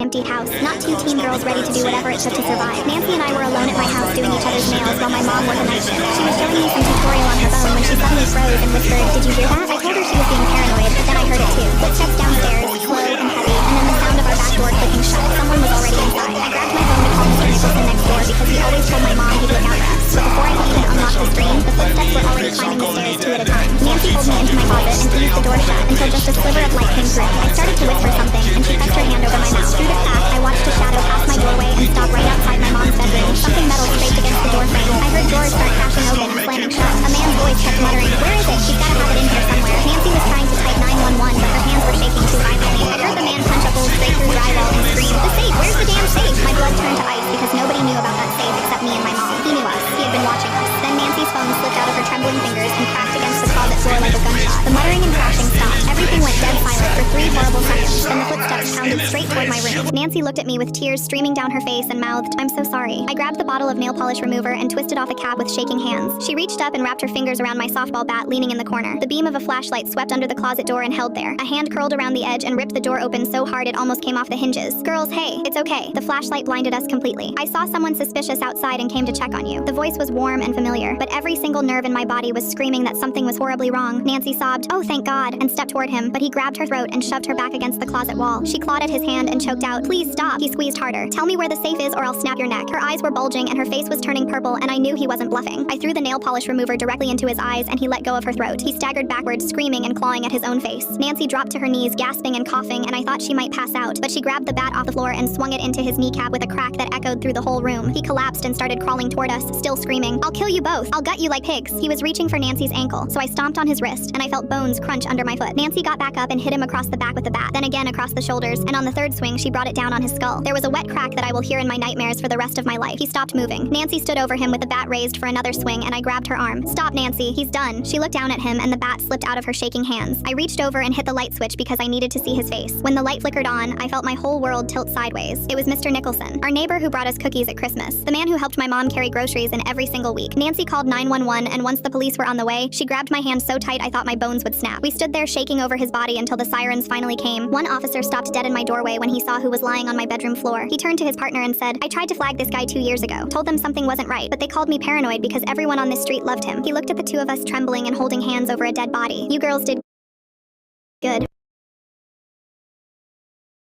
empty house, not two teen girls ready to do whatever it took to survive. Nancy and I were alone at my house doing each other's nails while my mom worked a night shift. She was showing me some tutorial on her phone when she suddenly froze and whispered, "Did you hear that?" I told her she was being paranoid, but then I heard it too. Footsteps downstairs, slow and heavy, and then the sound of our back door clicking shut. Someone was already inside. I grabbed my phone to call Mr. Nicholson next door because he always told my mom he'd look out for us. But before I could even unlock the screen, the footsteps were already climbing the stairs two at a time. Nancy pulled me into my closet and squeezed the door shut until just a sliver of light came through. I started to whisper something, and she pressed her hand over my mouth. Through the crack, I watched a shadow pass my doorway and stop right outside my mom's bedroom. Something metal scraped against the door frame. I heard drawers start crashing open and slamming shut. A man's voice kept muttering, "Where is it? She's gotta have it in here somewhere." Nancy was trying to type 911, but her hands were shaking too violently. I heard the man punch a hole straight through drywall and scream, "The safe! Where's the damn safe?" My blood turned to ice because nobody knew about that safe except me and my mom. He knew us. He had been watching us. Then Nancy's phone slipped out of her trembling fingers and cracked against the closet floor like a gunshot. The muttering and crashing stopped. Everything went dead silent for 3 horrible seconds. Then the footsteps pounded straight toward my room. Nancy looked at me with tears streaming down her face and mouthed, "I'm so sorry." I grabbed the bottle of nail polish remover and twisted off a cap with shaking hands. She reached up and wrapped her fingers around my softball bat leaning in the corner. The beam of a flashlight swept under the closet door and held there. A hand curled around the edge and ripped the door open so hard it almost came off the hinges. "Girls, hey, it's okay." The flashlight blinded us completely. "I saw someone suspicious outside and came to check on you." The voice was warm and familiar, but every single nerve in my body was screaming that something was horribly wrong. Nancy sobbed, "Oh, thank God," and stepped toward him, but he grabbed her throat and shoved her back against the closet wall. She clawed at his hand and choked out, "Please stop." He squeezed harder. "Tell me where the safe is or I'll snap your neck." Her eyes were bulging and her face was turning purple, and I knew he wasn't bluffing. I threw the nail polish remover directly into his eyes and he let go of her throat. He staggered backwards, screaming and clawing at his own face. Nancy dropped to her knees, gasping and coughing, and I thought she might pass out, but she grabbed the bat off the floor and swung it into his kneecap with a crack that echoed through the whole room. He collapsed and started crawling toward us, still screaming, "I'll kill you both. I'll gut you like pigs." He was reaching for Nancy's ankle, so I stomped on his wrist, and I felt bones crunch under my foot. Nancy got back up and hit him across the back with the bat, then again across the shoulders, and on the third swing, she brought it down on his skull. There was a wet crack that I will hear in my nightmares for the rest of my life. He stopped moving. Nancy stood over him with the bat raised for another swing, and I grabbed her arm. "Stop, Nancy. He's done." She looked down at him, and the bat slipped out of her shaking hands. I reached over and hit the light switch because I needed to see his face. When the light flickered on, I felt my whole world tilt sideways. It was Mr. Nicholson, our neighbor who brought us cookies at Christmas, the man who helped my mom carry groceries in every single week. Nancy called 911, and once the police were on the way, she grabbed my hand so tight I thought my bones would snap. We stood there shaking over his body until the sirens finally came. One officer stopped dead in my doorway when he saw who was lying on my bedroom floor. He turned to his partner and said, "I tried to flag this guy 2 years ago. Told them something wasn't right, but they called me paranoid because everyone on this street loved him." He looked at the two of us trembling and holding hands over a dead body. "You girls did good."